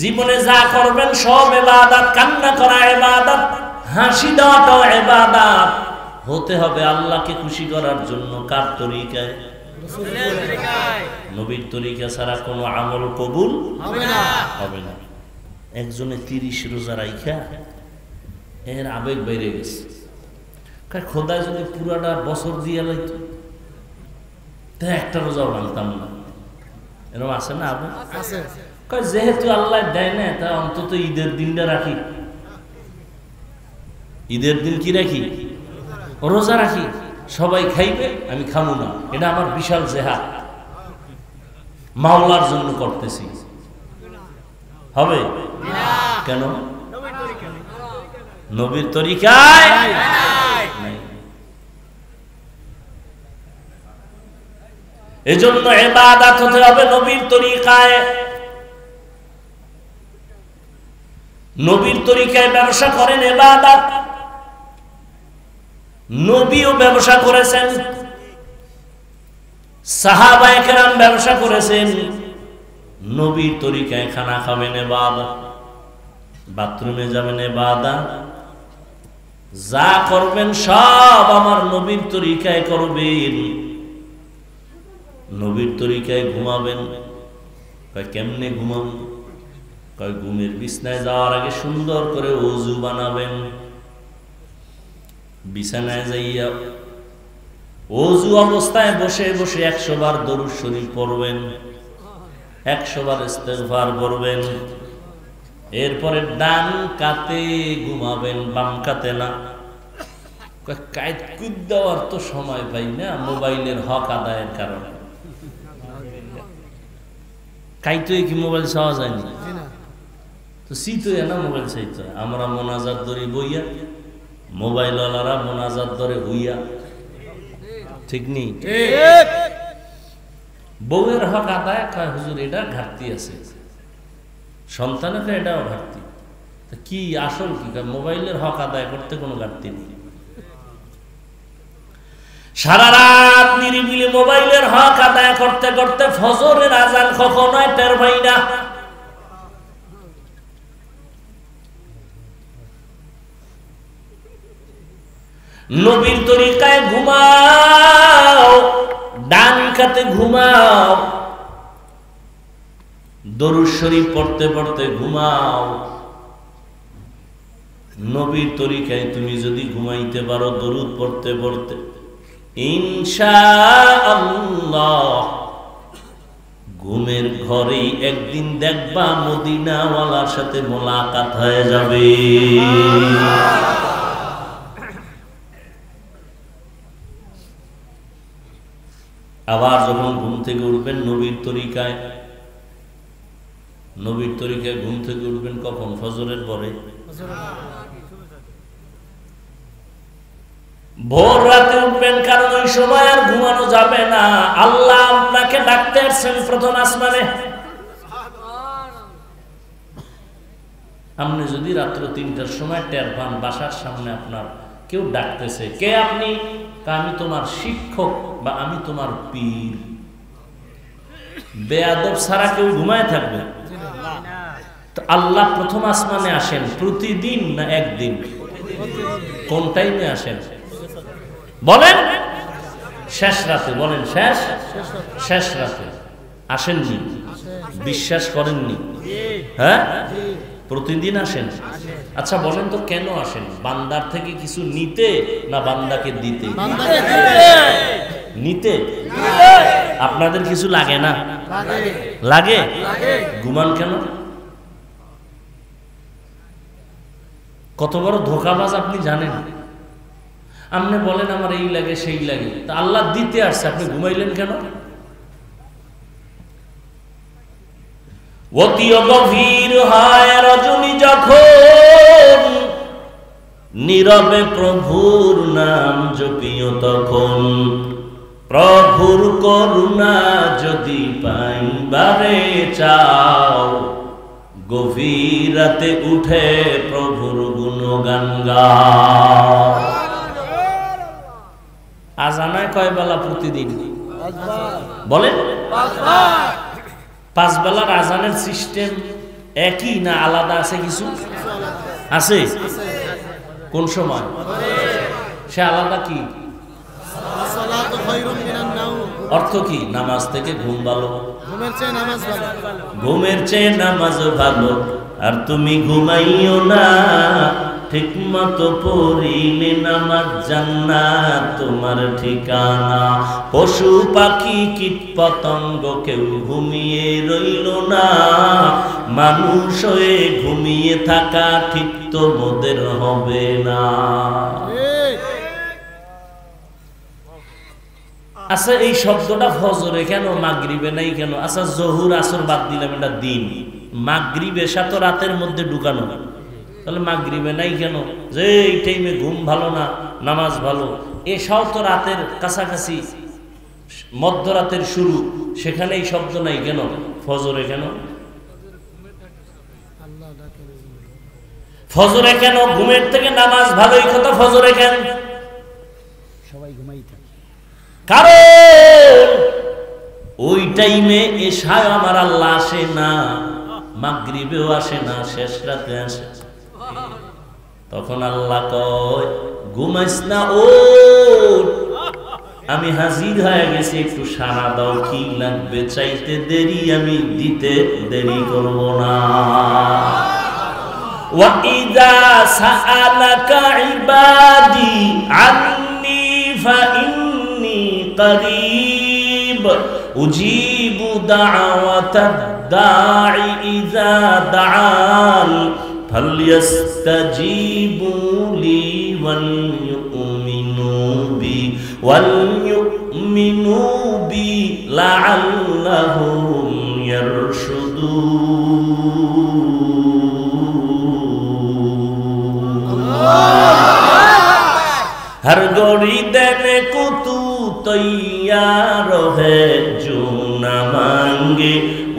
জীবনে যা করবেন সব ইবাদত, কান্না করা ইবাদত, হাসি দেওয়াটাও ইবাদত। হতে হবে আল্লাহকে খুশি করার জন্য। কার তরিকায়? রাসূলের তরিকায়। নবীর তরিকা ছাড়া কোনো আমল কবুল হবে না। একজনে 30 রোজা রাইখা এর আবেগ বাইরে গেছে, খোদা যদি পুরাটা বছর দিয়ে লাইতো তা একটা রোজাও ভাঙতাম না। এরকম আছে না আবেগ? যেহেতু আল্লাহ দেয় না, তা অন্তত ঈদের দিনটা রাখি। ঈদের দিন কি রাখি? রোজা রাখি। সবাই খাইবে, আমি খামু না। এটা আমার বিশাল জেহাদ, মাওলার জন্য করতেছি। হবে কেন? নবীর তরিকায় নাই। এজন্য ইবাদত হতে হবে নবীর তরিকায়। নবীর তরিকায় ব্যবসা করেন ইবাদত। নবীও ব্যবসা করেছেন, সাহাবায়ে কেরাম ব্যবসা করেছেন। নবীর তরিকায় খানা খাবেন ইবাদত, বাথরুমে যাবেন ইবাদত, যা করবেন সব আমার নবীর তরিকায় করবেন। নবীর তরিকায় ঘুমাবেন। কেমনে ঘুমাবেন? ঘুমের বিছানায় যাওয়ার আগে সুন্দর করে ওযু বানাবেন। বিছানায় যাইয়া ওযু অবস্থায় বসে বসে 100 বার দরুদ শরীফ পড়বেন, 100 বার ইস্তেগফার পড়বেন। এরপরে ডান কাতে ঘুমাবেন, বাম কাতে না। কাইত কুদ দেওয়ার তো সময় পাই না মোবাইলের হক আদায়ের কারণে। কাইতে কি মোবাইল চাওয়া যায়নি তো সিতো না মোবাইল চাইতে। আমরা মোনাজাত ধরে বইয়া, মোবাইলওয়ালারা মোনাজাত ধরে হইয়া। ঠিক নেই? বউয়ের হক আদায় কয় হুজুর এটা ঘাটতি আছে, সন্তানের এটাও ঘাটতি। কি আসল কি? মোবাইলের হক আদায় করতে কোনো ঘাটতি নেই। সারা রাত নিরিবিলি মোবাইলের হক আদায় করতে করতে ফজরের আজান কখনো টের পাই না। নবীর তরিকায় ঘুমাও, ডান কাতে ঘুমাও, দরুদ শরীফ পড়তে পড়তে ঘুমাও। নবীর তরিকায় তুমি যদি ঘুমাইতে পারো দরুদ পড়তে পড়তে, ইনশাআল্লাহ ঘুমের ঘরেই একদিন দেখবা মদিনাওয়ালার সাথে মোলাকাত হয়ে যাবে। আবার যখন ঘুম থেকে উঠবেন নবীর তরিকায়, নবীর তরিকায় ঘুম থেকে উঠবেন কখন? ফজরের পরে। ভোর রাতে উঠবেন, কারণ ওই সময় আর ঘুমানো যাবে না। আল্লাহ আপনাকে ডাকতে আসছেন প্রথম আসমানে। আপনি যদি রাত্র 3টার সময় টের পান বাসার সামনে আপনার কেউ ডাকতেছে, কে আপনি? আমি তোমার শিক্ষক বা আমি তোমার পীর। বেয়াদব ছাড়া কেউ ঘুমায় থাকবে? তো আল্লাহ প্রথম আসমানে আসেন প্রতিদিন না একদিন? কোন টাইমে আসেন বলেন? শেষ রাতে। বলেন শেষ রাতে আসেননি? বিশ্বাস করেননি? হ্যাঁ, প্রতিদিন আসেন। আচ্ছা বলেন তো কেন আসেন? বান্দার থেকে কিছু নিতে না বান্দাকে দিতে? নিতে। আপনাদের কিছু লাগে না? লাগে। ঘুমান কেন? কত বড় ধোঁকাবাজ আপনি জানেন? আপনি বলেন আমার এই লাগে সেই লাগে, তা আল্লাহ দিতে আসছে, আপনি ঘুমাইলেন কেন? অতি গভীর হয় রজনী যখন, নীরবে প্রভুর নাম জপিও তখন। প্রভুর করুণা যদি পাইবারে চাও, গভীর রাতে উঠে প্রভুর গুণগান গাও। আজানায় কয় বেলা প্রতিদিন? বলেন। 5 বেলার আজানের সিস্টেম একই না আলাদা আছে কিছু? আছে। কোন সময়? সে আলাদা কি? অর্থ কি? নামাজ থেকে ঘুম ভালো, ঘুমের চেয়ে নামাজ ভালো। আর তুমি ঘুমাইও না, ঠিক মতো পড়িলে নামাজ জান্নাত তোমার ঠিকানা। পশু পাখি কীট পতঙ্গ কেউ ঘুমিয়ে রইল না, মানুষ হয়ে ঘুমিয়ে থাকা ঠিক তো মোদের হবে না। আচ্ছা এই শব্দটা ফজরে কেন, মাগরিবে নাই কেন? আচ্ছা জহুর আসর বাদ দিলাম, এটা দিন। মাগরিব এশা তো রাতের মধ্যে ঢুকানো, তাহলে মাগরিবে নাই কেন? যে এই টাইমে ঘুম ভালো না, নামাজ ভালো। এশাও তো রাতের কাছাকাছি, মধ্যরাতের শুরু, সেখানে এই শব্দ নাই কেন? ফজরে কেন? ফজরে কেন? ঘুমের থেকে নামাজ ভালো, এই কথা ফজরে কেন? সবাই ঘুমাই থাকে, কারণ ওই টাইমে এশায় আমার আল্লাহ আসে না, মাগরিবেও আসে না, শেষ রাতে আসে। তখন আল্লাহ কয় ঘুমাইস না, ও আমি হাজির হয়ে গেছি, একটু সারা দাও, কি লাগবে চাইতে দেরি আমি দিতে দেরি করব না। ওয়া ইযা সাআলাকা ইবাদি আন্নী ফাইন্নী করিব উজিবু দাওয়াতাদ দাঈ ইযা দাআন ফালইস্তাজিবু লি ওয়ালইউমিনু বি লাআল্লাহুম ইয়ারশুদুন। हर गोरी देने को तू तैयार है, जो न मांगे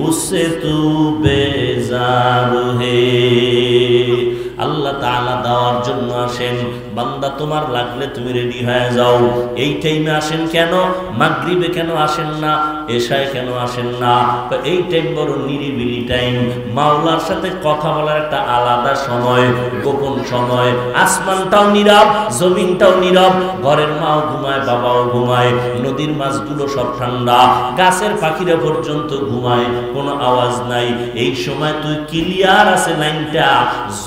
उससे तू बेजार है। আল্লাহ তাআলা দেওয়ার জন্য আসেন, বান্দা তোমার লাগলে তুমি রেডি হয়ে যাও। এই টাইমে আসেন কেন? মাগরিবে কেন আসেন না? এশায় কেন আসেন না? এই টাইম বড় নিরিবিলি টাইম, মাওলার সাথে কথা বলার একটা আলাদা সময়, গোপন সময়। আসমানটাও নীরব, জমিনটাও নীরব, ঘরের মাও ঘুমায়, বাবাও ঘুমায়, নদীর মাছগুলো সব ঠান্ডা, গাছের পাখিরা পর্যন্ত ঘুমায়, কোনো আওয়াজ নাই। এই সময় তুই ক্লিয়ার আছে লাইনটা,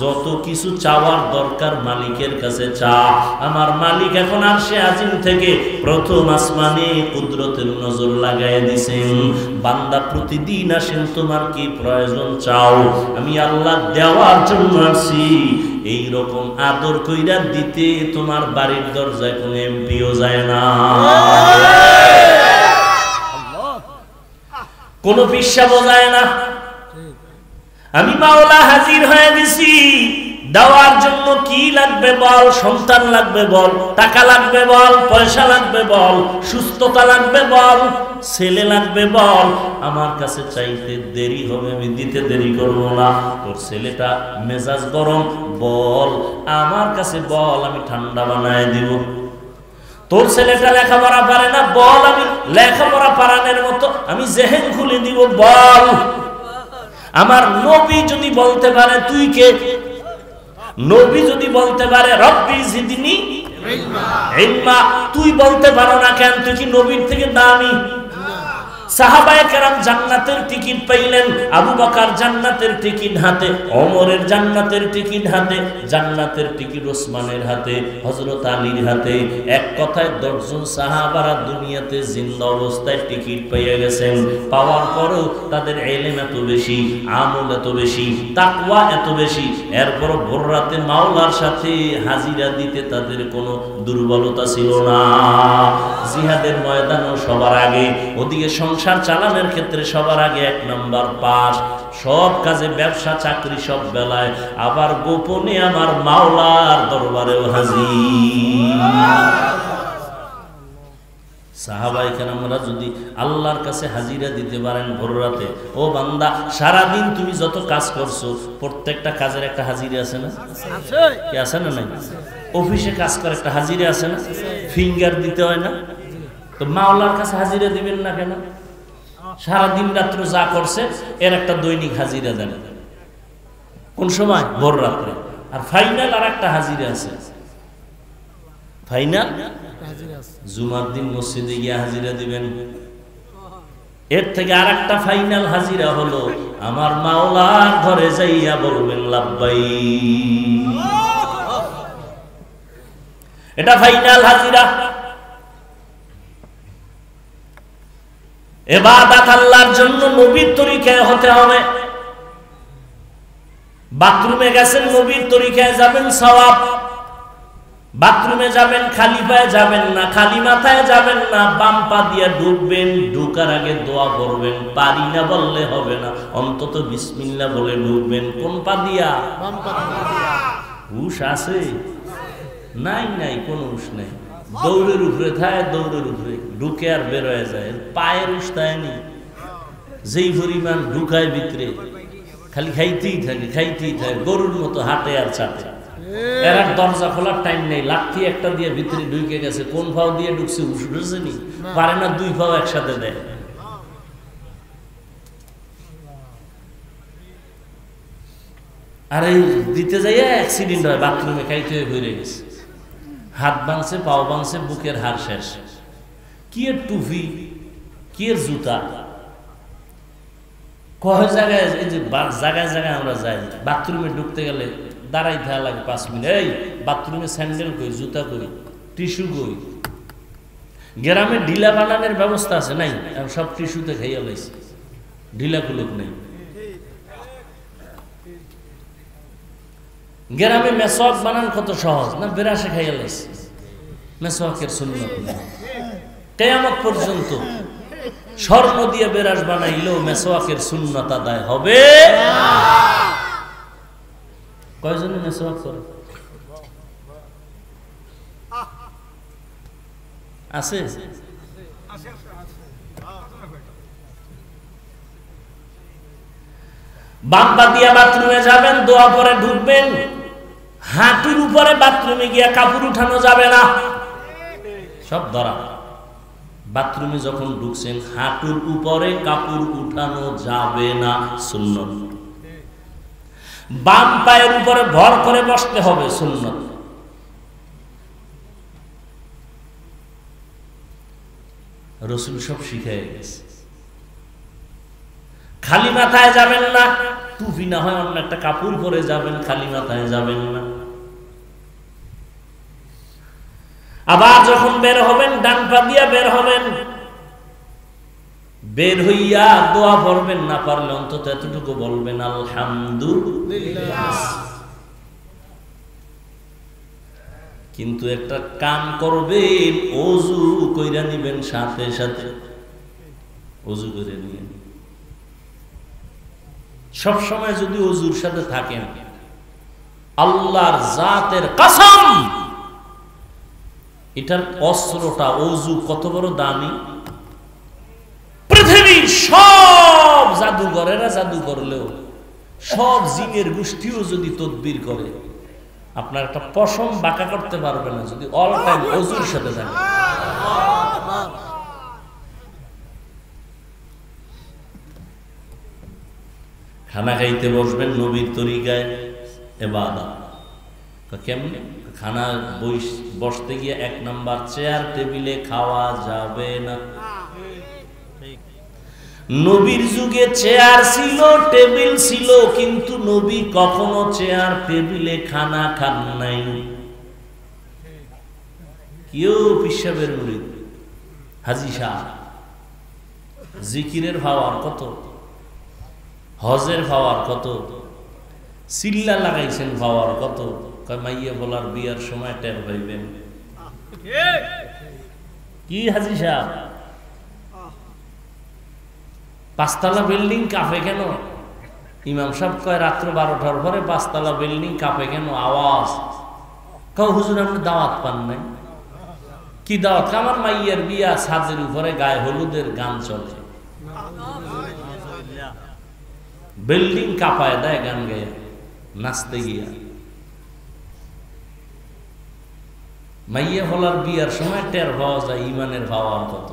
যত কিছু চাওয়ার দরকার মালিকের কাছে চা। আমার মালিক এখন আরশে আজিম থেকে প্রথম আসমানে কুদরতের নজর লাগায় দিছেন। বান্দা প্রতিদিন আসেন, তোমার কি প্রয়োজন চাও, আমি আল্লাহ দেওয়ার জন্য আসি। এই রকম আদর কইরা দিতে তোমার বাড়ির দরজায় কোন এমপিও যায় না, কোন পিসাবও যায় না। আমি মাওলা হাজির হয়ে গেছি, দেওয়ার জন্য কি লাগবে বল? সন্তান লাগবে বল, টাকা লাগবে বল, পয়সা লাগবে বল, সুস্থতা লাগবে বল, ছেলে লাগবে বল। আমার কাছে চাইতে দেরি হবে, আমি দিতে দেরি করব না। তোর ছেলেটা মেজাজ গরম, বল আমার কাছে বল, আমি ঠান্ডা বানায় দিব। তোর ছেলেটা লেখাপড়া পারে না, বল আমি লেখাপড়া পারানোর মতো আমি জেহেন খুলে দিব, বল। আমার নবী যদি বলতে পারে তুই কে, নবী যদি বলতে পারে রব্বি জিদনি ইলমা, তুই বলতে পারো না কেন? তুই কি নবীর থেকে দামি? সাহাবায়ে কেরাম জান্নাতের টিকিট পাইলেন, আবু বকর জান্নাতের টিকিট হাতে, ওমরের জান্নাতের টিকিট হাতে, জান্নাতের টিকিট ওসমানের হাতে, হযরত আলীর হাতে। এক কথায় 10 জন সাহাবারা দুনিয়াতে জিন্দা অবস্থায় টিকিট পেয়ে গেছেন। পাওয়ার পরেও তাদের ইলম এত বেশি, আমল এত বেশি, তাকওয়া এত বেশি, এরপর ভোর রাতে মাওলার সাথে হাজিরা দিতে তাদের কোনো দুর্বলতা ছিল না। জিহাদের ময়দানও সবার আগে, ওদিকে সংসার চালানোর ক্ষেত্রে সবার আগে 1 নাম্বার পাস, সব কাজে, ব্যবসা চাকরি সব বেলায়, আবার গোপনে আমার মাওলার দরবারেও হাজির। সাহাবায়ে কেরামরা যদি আল্লাহর কাছে হাজিরা দিতে পারেন ভোর রাতে, ও বান্দা সারাদিন তুমি যত কাজ করছো প্রত্যেকটা কাজের একটা হাজিরা আছে না? কি আছে না? নাই? অফিসে কাজ করে একটা হাজিরা আছে না? ফিঙ্গার দিতে হয় না? তো মাওলার কাছে হাজিরা দিবেন না কেন? সারাদিন রাত্র যা করছে এর একটা দৈনিক হাজিরা দেন। কোন সময়? ভোর রাত্রে। আর ফাইনাল আর একটা হাজিরা আছে, ফাইনাল জুমার দিন মসজিদে গিয়ে হাজিরা দিবেন। এর থেকে আর একটা ফাইনাল হাজিরা হলো আমার মাওলার ঘরে যাইয়া বলবেন লাব্বাইক। এটা ফাইনাল হাজিরা। ইবাদত আল্লাহর জন্য নবীর তরিকায় হতে হবে। বাথরুমে গেছেন নবীর তরিকায় যাবেন, সওয়াব। বাথরুমে যাবেন খালি পায়ে যাবেন না, খালি মাথায় যাবেন না, বাম পা দিয়ে ঢুকবেন, ঢুকার আগে দোয়া করবেন। পারি না বললে হবে না, অন্তত বিসমিল্লাহ বলে ঢুকবেন। কোন পা দিয়া? বাম পা দিয়া। হুশ আছে? নাই, নাই, কোনো হুশ নাই। দৌড়ের উপরে থাকে, দৌড়ের উপরে ঢুকে আর বের হয়ে যায়। পায়ের হুশ থাকেনি, যেই পরিমাণ ঢুকায় ভিতরে খালি খাইতেই থাকে, খাইতেই থাকে, গরুর মতো হাঁটে আর চাটে। এর আর দরজা খোলার টাইম নেই, লাঠি একটা দিয়ে ভিতরে ঢুকে গেছে। কোন পাও দিয়ে ঢুকছে হুশ ঢুকছেনি, পারে না দুই পাও একসাথে দেয়। আর এই দিতে যাইয়া অ্যাক্সিডেন্ট হয়, বাথরুমে খাইতে হয়ে ঘুরে গেছে, হাত ভাঙছে, পাও ভাঙছে, বুকের হাড় শেষ। কি এর টুপি, কি এর জুতা, কয় জায়গায়, এই যে জায়গায় জায়গায় আমরা যাই, বাথরুমে ঢুকতে গেলে দাঁড়াই থাকা লাগে 5 মিনিট। এই বাথরুমে স্যান্ডেল কই, জুতা কই, টিস্যু কই? গ্রামে ঢিলা বানানোর ব্যবস্থা আছে নাই? সব টিস্যুতে খাইয়া লাইছে, ঢিলা কুলুক নেই। গ্রামে মেসওয়াক বানান কত সহজ না? বেরাসে খাইয়া লাইছে। মেসওয়াকের সুন্নাত নেই। কিয়ামত পর্যন্ত স্বর্ণ দিয়ে বেরাস বানাইলেও মেসওয়াকের সুন্নাত আদায় হবে না। কয়জনে মেসওয়াক করে? আছে? বাম পা দিয়া বাথরুমে যাবেন, দোয়া পরে ঢুকবেন। হাঁটুর উপরে বাথরুমে গিয়া কাপড় উঠানো যাবে না, সব ধরা। বাথরুমে যখন ঢুকছেন হাঁটুর উপরে কাপড় উঠানো যাবে না, সুন্নত। বাম পায়ের উপরে ভর করে বসতে হবে, সুন্নত। রাসূল সব শিখায় গেছে। খালি মাথায় যাবেন না, টুপি না হয় অন্য একটা কাপড় পরে যাবেন, খালি মাথায় যাবেন না। আবার যখন বের হবেন ডান পা দিয়া বের হবেন, বের হইয়া দোয়া পড়বেন, না পারলে অন্তত এতটুকু বলবেন আলহামদুলিল্লাহ। কিন্তু একটা কাম করবেন, ওযু কইরা নিবেন, সাথে সাথে ওযু করে নিয়ে। সব সময় যদি ওযুর সাথে থাকেন, আল্লাহর জাতের কসম, এটার অস্ত্রটা ওযু কত বড় দামি। পৃথিবীর সব জাদুঘরেরা জাদু করলেও, সব জিনের গোষ্ঠীও যদি তদবির করে, আপনার একটা পশম বাঁকা করতে পারবে না যদি অল টাইম ওযুর সাথে থাকে। খানা খাইতে বসবেন নবীর তরিকায়, ইবাদত। কেমনে? খানা বসতে গিয়ে 1 নাম্বার, চেয়ার টেবিলে খাওয়া যাবে না। নবীর যুগে চেয়ার ছিল, টেবিল ছিল, কিন্তু নবী কখনো চেয়ার টেবিলে খানা খান নাই। কেউ পিসাবের মুরিদ, হাজী শাহ, জিকিরের পাওয়ার কত, হজের পাওয়ার কত, সিল্লা লাগাইছেন পাওয়ার কত। মাইয়া বলার বিয়ার সময় টের পাইবেন। কি হাজী সাহেব, 5 তলা বিল্ডিং কাঁপে কেন? ইমাম সাহেব কয় রাত্র 12টার পরে 5 তলা বিল্ডিং কাঁপে কেন? আওয়াজ। কাউ হুজুর আপনি দাওয়াত পান নাই? কি দাওয়াত? আমার মাইয়ার বিয়া, ছাদের উপরে গায়ে হলুদের গান চলে, বিল্ডিং কাঁপায় দেয় গান গায়ে, নাচতে গিয়া। মাইয়া হলার বিয়ার সময় টের পাওয়া যায় ইমানের পাওয়ার কত।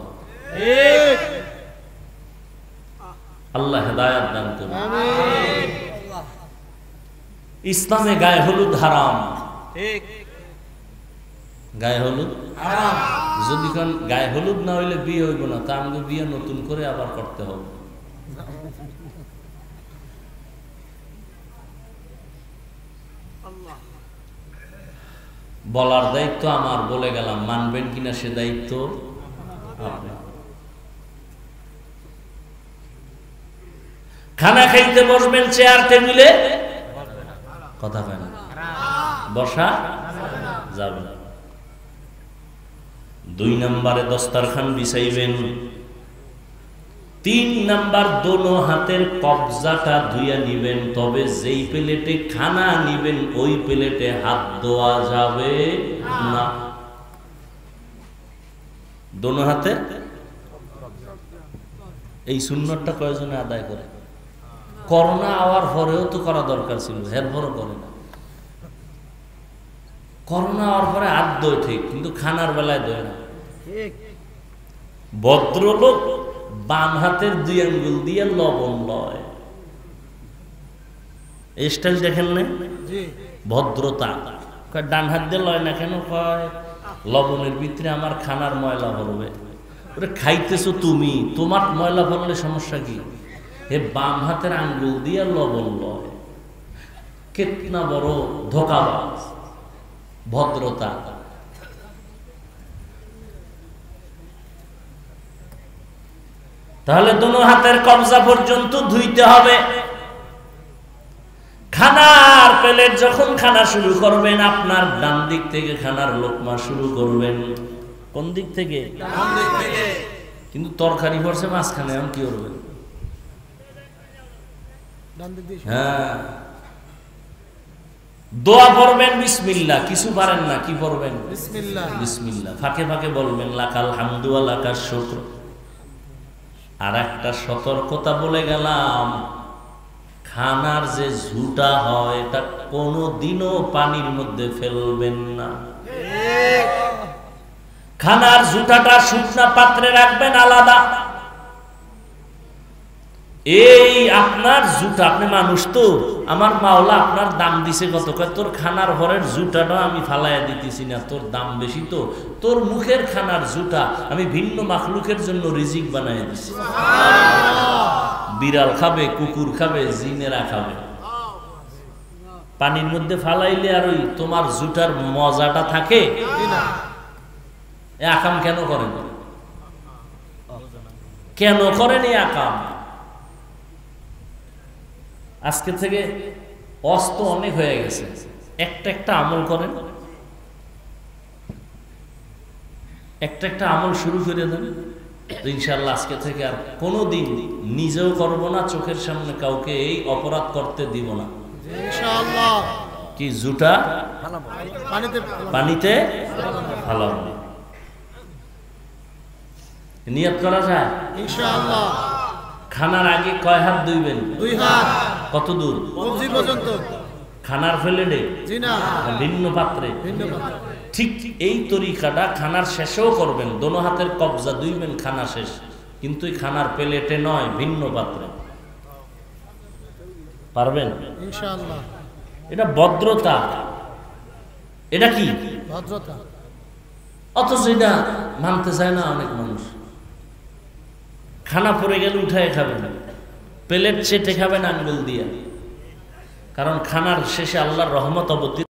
আল্লাহ হেদায়েত দান করুন। ইসলামে গায়ে হলুদ হারাম। গায়ে হলুদ হারাম। যদি কোন গায়ে হলুদ না হইলে বিয়ে হইব না, তা আমাকে বিয়ে নতুন করে আবার করতে হবে। বলার দায়িত্ব আমার, বলে গেলাম, মানবেন কিনা সে দায়িত্ব আপনার। খানা খাইতে বসবেন চেয়ার টেবিলে, কথা কয় না, বসা যাবে না। 2 নম্বরে দস্তারখান বিছাইবেন। 3 নাম্বার দোনো হাতের কবজাটা ধুইয়া নিবেন, তবে যেই প্লেটে খানা নিবেন ওই প্লেটে হাত ধোয়া যাবে না। দোনো হাতে এই সুন্নতটা কয়জনে আদায় করে? করোনা আওয়ার পরেও তো করা দরকার ছিল, এরপরও করে না। করোনা হওয়ার পরে হাত ধোয় ঠিক, কিন্তু খানার বেলায় ধোয় না। ভদ্রলোক বাম হাতের 2 আঙ্গুল দিয়ে লবণ লয়। এই স্টাইল দেখেন না? ভদ্রতা। ডান হাত দিয়ে লয় না কেন? কয় লবণের ভিতরে আমার খানার ময়লা ভরবে। ওরে খাইতেছো তুমি, তোমার ময়লা ভরলে সমস্যা কি? হে বাম হাতের আঙ্গুল দিয়ে লবণ লয়। কেতনা বড় ধোঁকাবাজ। ভদ্রতা। তাহলে দোনো হাতের কবজা পর্যন্ত ধুইতে হবে। খানার প্লেট যখন খানা শুরু করবেন, আপনার ডান দিক থেকে খানার লোকমা শুরু করবেন। কোন দিক থেকে? ডান দিক থেকে। কিন্তু তরকারি পড়ছে মাঝখানে, এখন কি করবেন? ডান দিক দিয়ে। হ্যাঁ, দোয়া পড়বেন বিসমিল্লাহ। কিছু পারেন না, কি পড়বেন? বিসমিল্লাহ। বিসমিল্লাহ। ফাঁকে ফাঁকে বলবেন লাকাল হামদু ওয়া লাকাশ শুকর। আর একটা সতর্কতা বলে গেলাম, খানার যে ঝুটা হয় এটা কোনোদিনও পানির মধ্যে ফেলবেন না। খানার ঝুটাটা শুকনা পাত্রে রাখবেন আলাদা। এই আপনার জুটা, আপনি মানুষ তো, আমার মাওলা আপনার দাম দিছে কত? কয় তোর খানার ঘরের জুটাটা আমি ফালাইয়া দিতেছি না, তোর দাম বেশি তো, তোর মুখের খানার জুটা আমি ভিন্ন মাখলুকের জন্য রিজিক বানাই দিছি। বিড়াল খাবে, কুকুর খাবে, জিনেরা খাবে। পানির মধ্যে ফালাইলে আর ওই তোমার জুটার মজাটা থাকে না। এ আকাম কেন করেন? কেন করেন এই আকাম? আজকে থেকে অস্ত অনেক হয়ে গেছে, একটা আমল করেন, একটা আমল শুরু করে দেন, ইনশাআল্লাহ আজকে থেকে আর কোনোদিন নিজেও করব না, চোখের সামনে কাউকে এই অপরাধ করতে দিব না ইনশাআল্লাহ। কি জুটা পানিতে ফালাবো, নিয়ত করা যায় ইনশাআল্লাহ। খানার আগে কয় হাত ধুইবেন? 2 হাত। কত দূর? কবজি পর্যন্ত। খানার প্লেটে? জি না, ভিন্ন পাত্রে। ঠিক এই তরিকাটা খানার শেষেও করবেন। দোনো হাতের কবজা ধুইবেন খানা শেষ, কিন্তু এই খানার প্লেটে নয়, ভিন্ন পাত্রে। পারবেন ইনশাআল্লাহ। এটা ভদ্রতা। এটা কি ভদ্রতা? অথচ এটা মানতে চায় না অনেক মানুষ। খানা পড়ে গেলে উঠায় খাবেন, প্লেট চেটে খাবেন আঙ্গুল দিয়া, কারণ খানার শেষে আল্লাহর রহমত অবতীর্ণ।